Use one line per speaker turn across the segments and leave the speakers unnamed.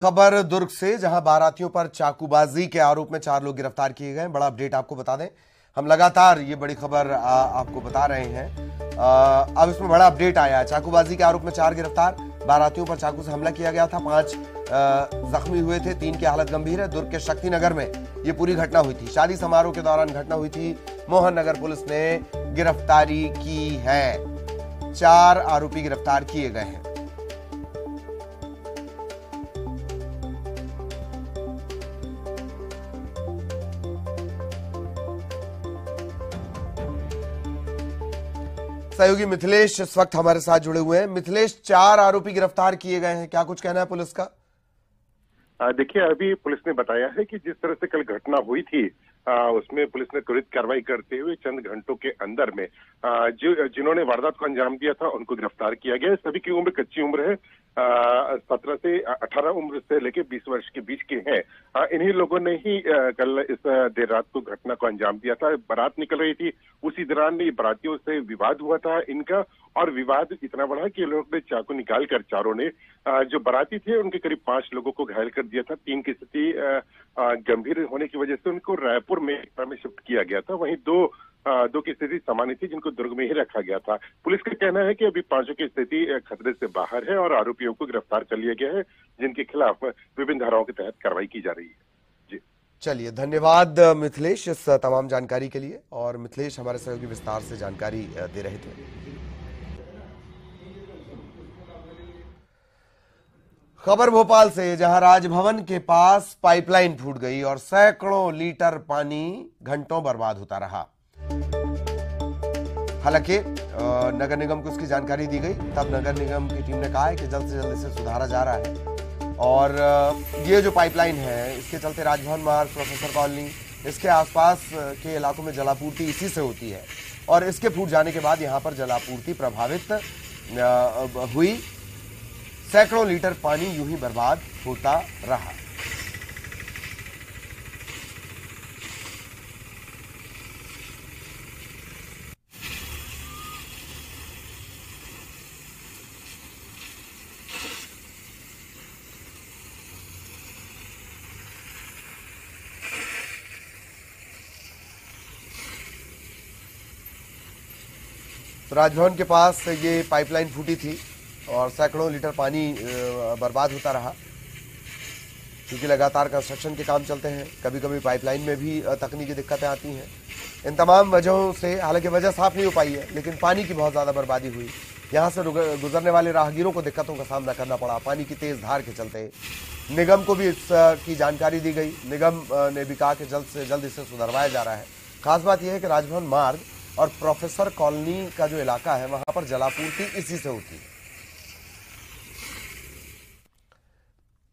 खबर दुर्ग से, जहां बारातियों पर चाकूबाजी के आरोप में 4 लोग गिरफ्तार किए गए। बड़ा अपडेट आपको बता दें, हम लगातार ये बड़ी खबर आपको बता रहे हैं। अब इसमें बड़ा अपडेट आया है। चाकूबाजी के आरोप में 4 गिरफ्तार। बारातियों पर चाकू से हमला किया गया था। 5 जख्मी हुए थे, 3 की हालत गंभीर है। दुर्ग के शक्तिनगर में ये पूरी घटना हुई थी। शादी समारोह के दौरान घटना हुई थी। मोहन नगर पुलिस ने गिरफ्तारी की है। 4 आरोपी गिरफ्तार किए गए हैं। सहयोगी मिथिलेश इस वक्त हमारे साथ जुड़े हुए हैं। मिथिलेश, 4 आरोपी गिरफ्तार किए गए हैं, क्या कुछ कहना है पुलिस का?
देखिए, अभी पुलिस ने बताया है कि जिस तरह से कल घटना हुई थी उसमें पुलिस ने त्वरित कार्रवाई करते हुए चंद घंटों के अंदर में जिन्होंने वारदात को अंजाम दिया था उनको गिरफ्तार किया गया। सभी की उम्र कच्ची उम्र है, 17 से 18 उम्र से लेके 20 वर्ष के बीच के हैं। इन्हीं लोगों ने ही कल इस देर रात को घटना को अंजाम दिया था। बारात निकल रही थी, उसी दौरान बारातियों से विवाद हुआ था इनका, और विवाद इतना बढ़ा कि लोग ने चाकू निकालकर चारों ने जो बाराती थे उनके करीब 5 लोगों को घायल कर दिया था। 3 की स्थिति गंभीर होने की वजह से उनको रायपुर में शिफ्ट किया गया था। वहीं दो की स्थिति सामान्य थी, जिनको दुर्ग में ही रखा गया था। पुलिस का कहना है कि अभी 5 की स्थिति खतरे से बाहर है और आरोपियों को गिरफ्तार कर लिया गया है, जिनके खिलाफ विभिन्न धाराओं के तहत कार्रवाई की जा रही है। जी
चलिए, धन्यवाद मिथिलेश इस तमाम जानकारी के लिए। और मिथिलेश हमारे सहयोगी विस्तार से जानकारी दे रहे थे। खबर भोपाल से, जहां राजभवन के पास पाइपलाइन फूट गई और सैकड़ों लीटर पानी घंटों बर्बाद होता रहा। हालांकि नगर निगम को इसकी जानकारी दी गई, तब नगर निगम की टीम ने कहा है कि जल्द से जल्द इसे सुधारा जा रहा है। और ये जो पाइपलाइन है, इसके चलते राजभवन मार्ग, प्रोफेसर कॉलोनी, इसके आसपास के इलाकों में जलापूर्ति इसी से होती है। और इसके फूट जाने के बाद यहां पर जलापूर्ति प्रभावित हुई। सैकड़ों लीटर पानी यूं ही बर्बाद होता रहा। तो राजभवन के पास ये पाइपलाइन फूटी थी और सैकड़ों लीटर पानी बर्बाद होता रहा। क्योंकि लगातार कंस्ट्रक्शन के काम चलते हैं, कभी कभी पाइपलाइन में भी तकनीकी दिक्कतें आती हैं। इन तमाम वजहों से, हालांकि वजह साफ नहीं हो पाई है, लेकिन पानी की बहुत ज़्यादा बर्बादी हुई। यहाँ से गुजरने वाले राहगीरों को दिक्कतों का सामना करना पड़ा पानी की तेज़ धार के चलते। निगम को भी इसकी जानकारी दी गई। निगम ने भी कहा कि जल्द से जल्द इसे सुधरवाया जा रहा है। खास बात यह है कि राजभवन मार्ग और प्रोफेसर कॉलोनी का जो इलाका है, वहां पर जलापूर्ति इसी से होती है।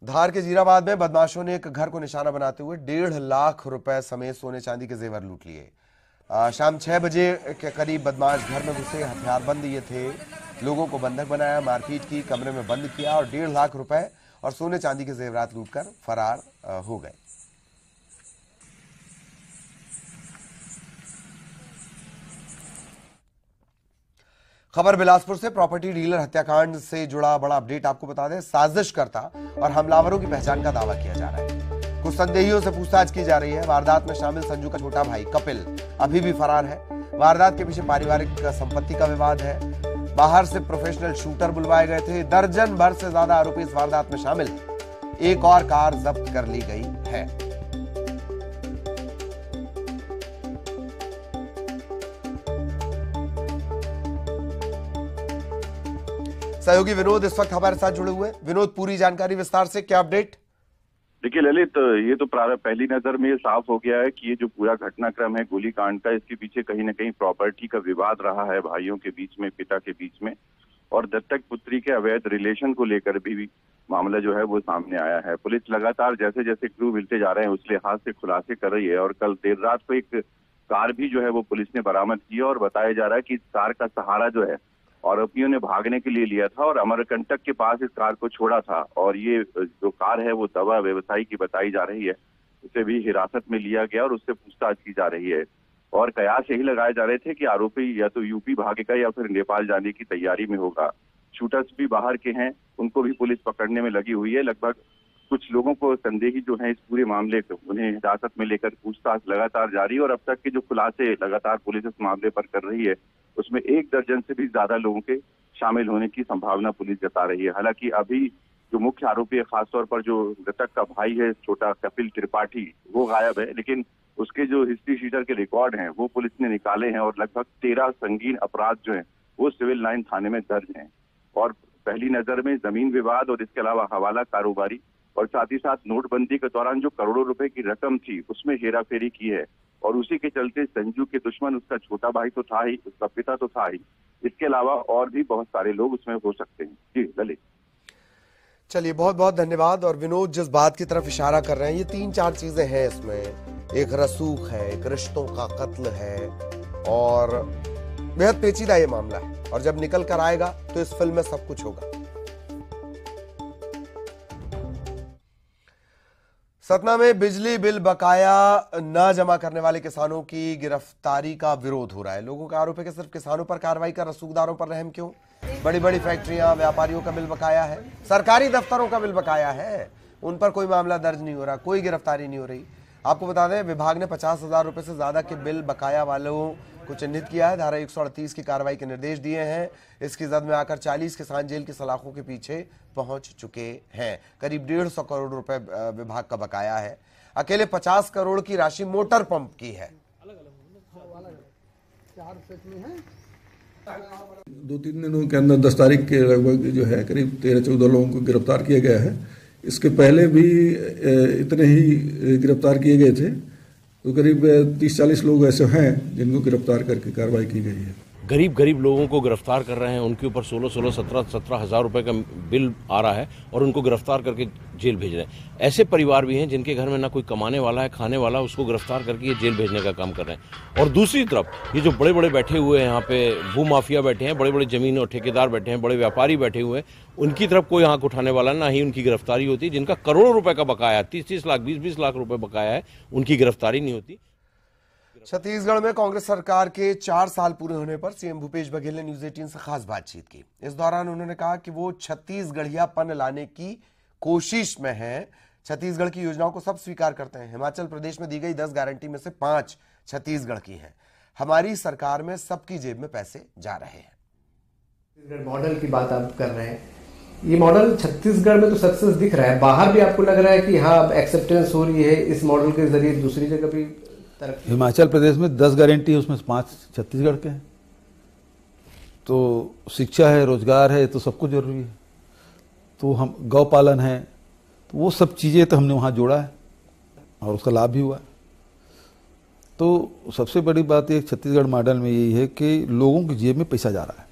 धार के जीराबाद में बदमाशों ने एक घर को निशाना बनाते हुए 1.5 लाख रुपए समेत सोने चांदी के जेवर लूट लिए। शाम 6 बजे के करीब बदमाश घर में घुसे, हथियारबंद ये थे। लोगों को बंधक बनाया, मारपीट की, कमरे में बंद किया और 1.5 लाख रुपए और सोने चांदी के जेवरात लूटकर फरार हो गए। खबर बिलासपुर से, प्रॉपर्टी डीलर हत्याकांड से जुड़ा बड़ा अपडेट आपको बता दें। साजिशकर्ता और हमलावरों की पहचान का दावा किया जा रहा है। कुछ संदेहियों से पूछताछ की जा रही है। वारदात में शामिल संजू का छोटा भाई कपिल अभी भी फरार है। वारदात के पीछे पारिवारिक संपत्ति का विवाद है। बाहर से प्रोफेशनल शूटर बुलवाए गए थे। दर्जन भर से ज्यादा आरोपी इस वारदात में शामिल हैं। एक और कार जब्त कर ली गई है। सहयोगी विनोद इस वक्त हमारे साथ जुड़े हुए। विनोद, पूरी जानकारी विस्तार से, क्या अपडेट?
देखिए ललित, ये तो पहली नजर में ये साफ हो गया है कि ये जो पूरा घटनाक्रम है गोलीकांड का, इसके पीछे कहीं ना कहीं प्रॉपर्टी का विवाद रहा है भाइयों के बीच में, पिता के बीच में, और दत्तक पुत्री के अवैध रिलेशन को लेकर भी मामला जो है वो सामने आया है। पुलिस लगातार जैसे जैसे क्लू मिलते जा रहे हैं उस लिहाज से खुलासे कर रही है। और कल देर रात को एक कार भी जो है वो पुलिस ने बरामद की है और बताया जा रहा है कि इस कार का सहारा जो है आरोपियों ने भागने के लिए लिया था और अमरकंटक के पास इस कार को छोड़ा था। और ये जो कार है वो दवा व्यवसायी की बताई जा रही है। उसे भी हिरासत में लिया गया और उससे पूछताछ की जा रही है। और कयास यही लगाए जा रहे थे कि आरोपी या तो यूपी भागेगा या फिर नेपाल जाने की तैयारी में होगा। शूटर्स भी बाहर के हैं, उनको भी पुलिस पकड़ने में लगी हुई है। लगभग कुछ लोगों को संदेही जो है इस पूरे मामले को उन्हें हिरासत में लेकर पूछताछ लगातार जारी, और अब तक के जो खुलासे लगातार पुलिस इस मामले पर कर रही है उसमें 1 दर्जन से भी ज्यादा लोगों के शामिल होने की संभावना पुलिस जता रही है। हालांकि अभी जो मुख्य आरोपी है, खासतौर पर जो मृतक का भाई है छोटा कपिल त्रिपाठी, वो गायब है, लेकिन उसके जो हिस्ट्री शीटर के रिकॉर्ड हैं वो पुलिस ने निकाले हैं और लगभग 13 संगीन अपराध जो हैं वो सिविल लाइन थाने में दर्ज हैं। और पहली नजर में जमीन विवाद और इसके अलावा हवाला कारोबारी और साथ ही साथ नोटबंदी के दौरान जो करोड़ों रुपए की रकम थी उसमें हेराफेरी की है, और उसी के चलते संजू के दुश्मन उसका छोटा भाई तो था ही, उसका पिता तो था ही, इसके अलावा और भी बहुत सारे लोग उसमें हो सकते हैं। जी ललित।
चलिए, बहुत बहुत धन्यवाद। और विनोद जिस बात की तरफ इशारा कर रहे हैं, ये 3-4 चीजें हैं इसमें। एक रसूख है, एक रिश्तों का कत्ल है, और बेहद पेचीदा ये मामला है, और जब निकल कर आएगा तो इस फिल्म में सब कुछ होगा। सतना में बिजली बिल बकाया न जमा करने वाले किसानों की गिरफ्तारी का विरोध हो रहा है। लोगों का आरोप है कि सिर्फ किसानों पर कार्रवाई कर रसूखदारों पर रहम क्यों? बड़ी बड़ी फैक्ट्रियां, व्यापारियों का बिल बकाया है, सरकारी दफ्तरों का बिल बकाया है, उन पर कोई मामला दर्ज नहीं हो रहा, कोई गिरफ्तारी नहीं हो रही। आपको बता दें, विभाग ने 50,000 रुपए से ज्यादा के बिल बकाया वालों को चिन्हित किया है, धारा 138 की कार्रवाई के निर्देश दिए हैं। इसकी जद में आकर 40 किसान जेल की सलाखों के पीछे पहुंच चुके हैं। करीब 150 करोड़ रुपए विभाग का बकाया है। अकेले 50 करोड़ की राशि मोटर पंप की है।
2-3 दिनों के अंदर 10 तारीख के लगभग जो है करीब 13-14 लोगों को गिरफ्तार किया गया है। इसके पहले भी इतने ही गिरफ्तार किए गए थे, तो करीब 30-40 लोग ऐसे हैं जिनको गिरफ्तार करके कार्रवाई की गई है।
गरीब लोगों को गिरफ्तार कर रहे हैं, उनके ऊपर 16, 17 हज़ार रुपए का बिल आ रहा है और उनको गिरफ्तार करके जेल भेज रहे हैं। ऐसे परिवार भी हैं जिनके घर में ना कोई कमाने वाला है, खाने वाला, उसको गिरफ्तार करके ये जेल भेजने का काम कर रहे हैं। और दूसरी तरफ ये जो बड़े बड़े बैठे हुए हैं यहाँ पे भू माफिया बैठे हैं, बड़े बड़े जमीन और ठेकेदार बैठे हैं, बड़े व्यापारी बैठे हुए हैं, उनकी तरफ कोई आंख उठाने वाला ना ही उनकी गिरफ्तारी होती। जिनका करोड़ों रुपए का बकाया है, 30-30 लाख, 20-20 लाख रुपए बकाया है, उनकी गिरफ्तारी नहीं होती।
छत्तीसगढ़ में कांग्रेस सरकार के 4 साल पूरे होने पर सीएम भूपेश बघेल ने न्यूज 18 से खास बातचीत की। इस दौरान उन्होंने कहा कि वो छत्तीसगढ़ियापन लाने की कोशिश में हैं। छत्तीसगढ़ की योजनाओं को सब स्वीकार करते हैं। हिमाचल प्रदेश में दी गई 10 गारंटी में से 5 छत्तीसगढ़ की हैं। हमारी सरकार में सबकी जेब में पैसे जा रहे हैं।
छत्तीसगढ़ मॉडल की बात आप कर रहे हैं, ये मॉडल छत्तीसगढ़ में तो सक्सेस दिख रहा है, बाहर भी आपको लग रहा है कि हाँ अब एक्सेप्टेंस हो रही है इस मॉडल के जरिए दूसरी जगह भी?
हिमाचल प्रदेश में 10 गारंटी है, उसमें 5 छत्तीसगढ़ के हैं। तो शिक्षा है, रोजगार है, तो सब कुछ जरूरी है। तो हम गौ पालन है, तो वो सब चीज़ें तो हमने वहाँ जोड़ा है और उसका लाभ भी हुआ है। तो सबसे बड़ी बात ये छत्तीसगढ़ मॉडल में यही है कि लोगों की जेब में पैसा जा रहा है।